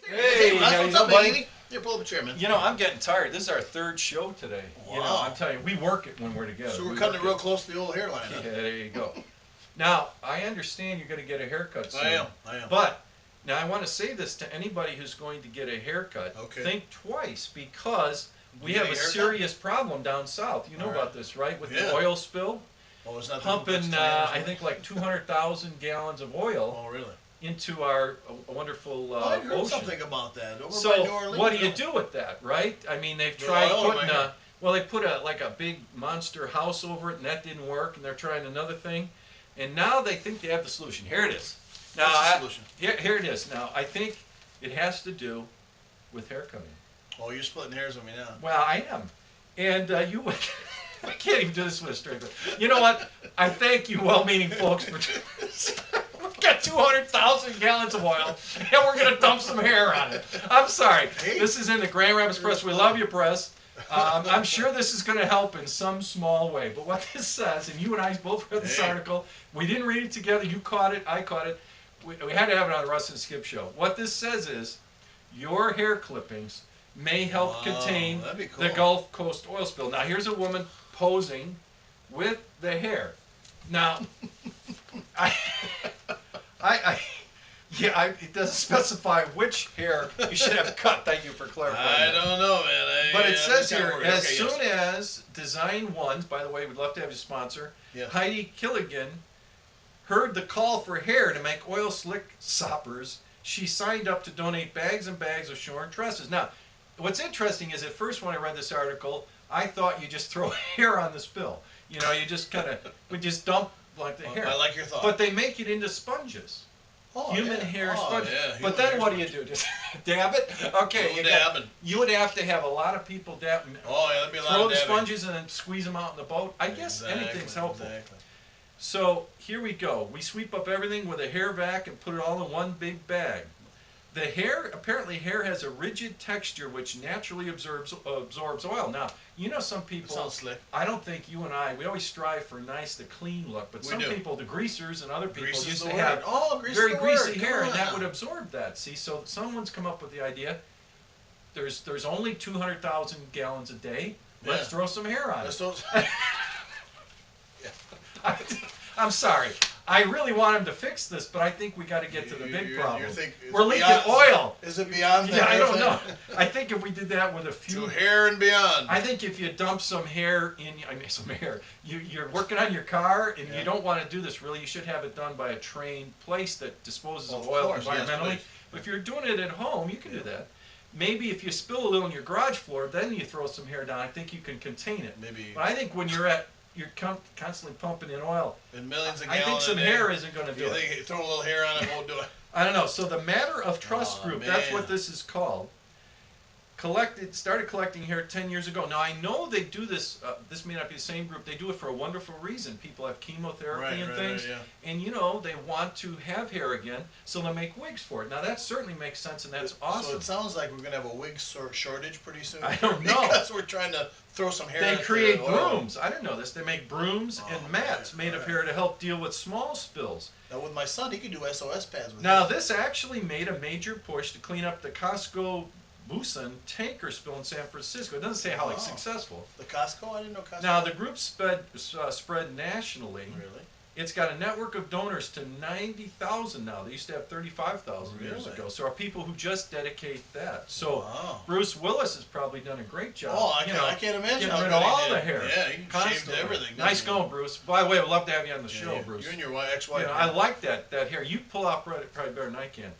Hey, Russ, how what's you up, doing, buddy? baby? Here, pull up a chair, man. You know, I'm getting tired. This is our third show today. You know, Wow. I'm telling you, we work it when we're together. So we're We cutting work it real close to the old hairline, huh? Yeah, there you go. Now, I understand you're going to get a haircut soon. I am. But, now I want to say this to anybody who's going to get a haircut. Okay. Think twice, because we You have get a a haircut? serious problem down south. You know All about right. this, right? With Yeah. the oil spill. Oh, it's not Pumping, the I think, like 200,000 gallons of oil Oh, really? into our wonderful I heard ocean. something about that. Over by So New Orleans. what do you do with that, right? I mean, they've The tried oil, putting right? they put a big monster house over it, and that didn't work, and they're trying another thing, and now they think they have the solution. Here it is. Now, What's the solution? here it is. Now, I think it has to do with hair cutting. Oh, you're splitting hairs with me now. Well, I am, and you. I can't even do this with a straight face. You know what? I thank you, well-meaning folks, for. We've got 200,000 gallons of oil, and we're going to dump some hair on it. I'm sorry. Hey. This is in the Grand Rapids Press. We love you, Press. I'm sure this is going to help in some small way. But what this says, and you and I both read this Hey. article. We didn't read it together. You caught it. I caught it. We had to have it on the Russ and Skip show. What this says is your hair clippings may help Wow, contain that'd be cool. the Gulf Coast oil spill. Now, here's a woman posing with the hair. Now, it doesn't specify which hair you should have cut. Thank you for clarifying. I that. don't know, man. But it says I'm here, kinda worried. as Okay, soon yes. as Design Ones, by the way, we'd love to have you sponsor, Yeah. Heidi Killigan heard the call for hair to make oil slick soppers, she signed up to donate bags and bags of shorn tresses. Now, what's interesting is at first when I read this article, I thought you just throw hair on the spill. You know, you just we just dump like the hair. I like your thought. But they make it into sponges. Oh, Human yeah. hair Oh, sponges. yeah, But human then hair what do you sponges. do? Just dab it? Okay. Little dabbing. You would have to have a lot of people dab. Oh, yeah, that'd be a lot Throw of the dabbing. sponges and then squeeze them out in the boat. I guess anything's helpful. Exactly. So here we go. We sweep up everything with a hair vac and put it all in one big bag. The hair, apparently hair has a rigid texture which naturally absorbs oil. Now, you know some people, Sounds slick. I don't think you and I, we always strive for nice, the clean look, but We some do. people, the greasers and other people Grease is used the to word. have Oh, grease very is the greasy word. hair Come and that on would now. absorb that. See, so someone's come up with the idea, there's only 200,000 gallons a day. Let's Yeah. throw some hair on Let's it. don't- I'm sorry. I really want him to fix this, but I think we got to get to the big You're problem. thinking- We're leaking oil. Is it beyond that? Yeah, I don't thing? know. I think if we did that with a To few, hair and beyond. I think if you dump some hair in, some hair, you're working on your car and Yeah. you don't want to do this really, you should have it done by a trained place that disposes Well, of of oil course, yes, environmentally. please. But if you're doing it at home, you can do that. Maybe if you spill a little on your garage floor, then you throw some hair down. I think you can contain it. Maybe But I think when you're constantly pumping in oil, in millions of I gallons. think some a day. hair isn't going to do You it. think throw a little hair on it won't do it? I don't know. So the Matter of Trust Aw, group, that's what man. this is called. Started collecting hair 10 years ago. Now I know they do this. This may not be the same group. They do it for a wonderful reason. People have chemotherapy and things, yeah. and they want to have hair again, so they make wigs for it. Now that certainly makes sense, and that's So awesome. it sounds like we're gonna have a wig shortage pretty soon. I don't know. Because we're trying to throw some hair. They into create the oil. brooms. I didn't know this. They make brooms Oh, and mats man, made of right. hair to help deal with small spills. Now with my son, he can do SOS pads with Now it. this actually made a major push to clean up the Costco Busan tanker spill in San Francisco. It doesn't say how Wow. successful. The Costco? I didn't know Costco. Now the group spread nationally. Really? It's got a network of donors to 90,000 now. They used to have 35,000 years Really? ago. So are people who just dedicate that. So Wow. Bruce Willis has probably done a great job. Oh, I can't imagine getting how rid good of he all did. the hair. Yeah, he shaved Constantly. everything. Nice didn't he? going, Bruce. By the way, we'd love to have you on the Yeah, show, you- Bruce. You and your ex-wife. You know, I like that hair. You pull off probably better than I can.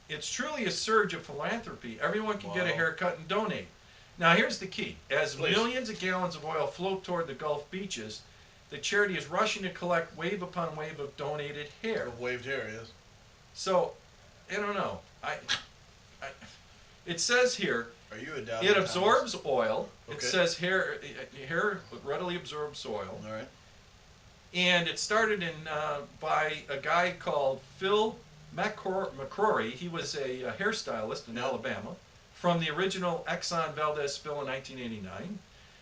It's truly a surge of philanthropy. Everyone can get a Wow. haircut and donate. Now here's the key. As Please. millions of gallons of oil float toward the Gulf beaches, the charity is rushing to collect wave upon wave of donated hair. Of waved hair, yes. So, I don't know. It says here, Are you a Dow it absorbs oil. It Okay. says hair readily absorbs oil. All right. And it started by a guy called Phil McCrory. He was a hairstylist in Yeah. Alabama from the original Exxon Valdez spill in 1989.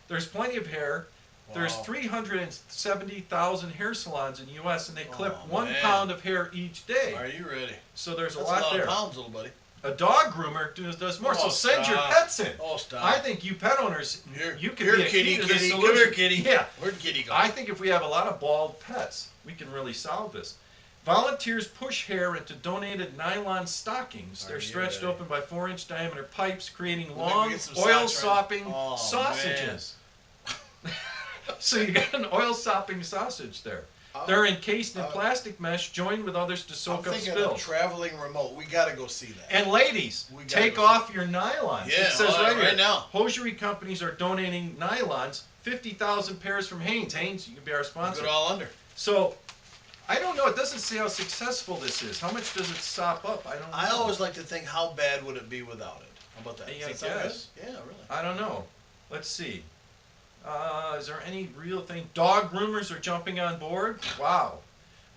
There's plenty of hair. There's Wow. 370,000 hair salons in the U.S. and they clip Oh, 1 man. pound of hair each day. Are you ready? So there's That's a lot a lot there. of pounds, little buddy. A dog groomer does more. Oh, So send your stop. pets in. Oh, stop. I think you pet owners, Here, you could here, be a kitty, key to this kitty. Come solution. here, kitty. Yeah. Where'd kitty go? I think if we have a lot of bald pets, we can really solve this. Volunteers push hair into donated nylon stockings. They're stretched open by 4-inch diameter pipes, creating long oil sopping sausages. So you got an oil sopping sausage there. They're encased in plastic mesh, joined with others to I'm soak up thinking spills. of traveling remote. We gotta go see that. And ladies, We gotta take go off your nylons. Yeah, it says all right right here. now. Hosiery companies are donating nylons, 50,000 pairs from Hanes. Hanes, you can be our sponsor. Put it all under. So, I don't know. It doesn't say how successful this is. How much does it sop up? I don't know. I always like to think, how bad would it be without it? How about that? Yeah, Does that I sound guess. good? Yeah, really. I don't know. Let's see. Is there any real thing? Dog groomers are jumping on board. Wow.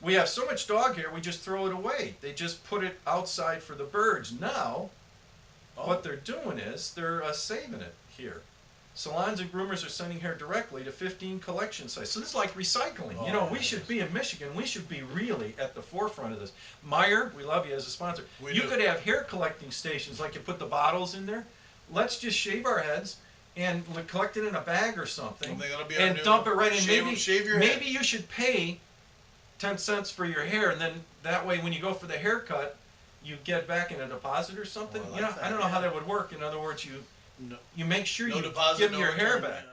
We have so much dog hair, we just throw it away. They just put it outside for the birds. Now, what they're doing is they're saving it here. Salons and groomers are sending hair directly to 15 collection sites. So this is like recycling. Oh, you know, yeah, we it should is. be in Michigan. We should be really at the forefront of this. Meyer, we love you as a sponsor. You do. could have hair collecting stations, like you put the bottles in there. Let's just shave our heads and collect it in a bag or something, And they're gonna be our and new dump it right in. shave your Maybe head. you should pay 10 cents for your hair, and then that way when you go for the haircut, you get back in a deposit or something. Oh, I like You know, that, I don't know how yeah. that would work. In other words, No, you make sure no you deposit, give no your hair return. back.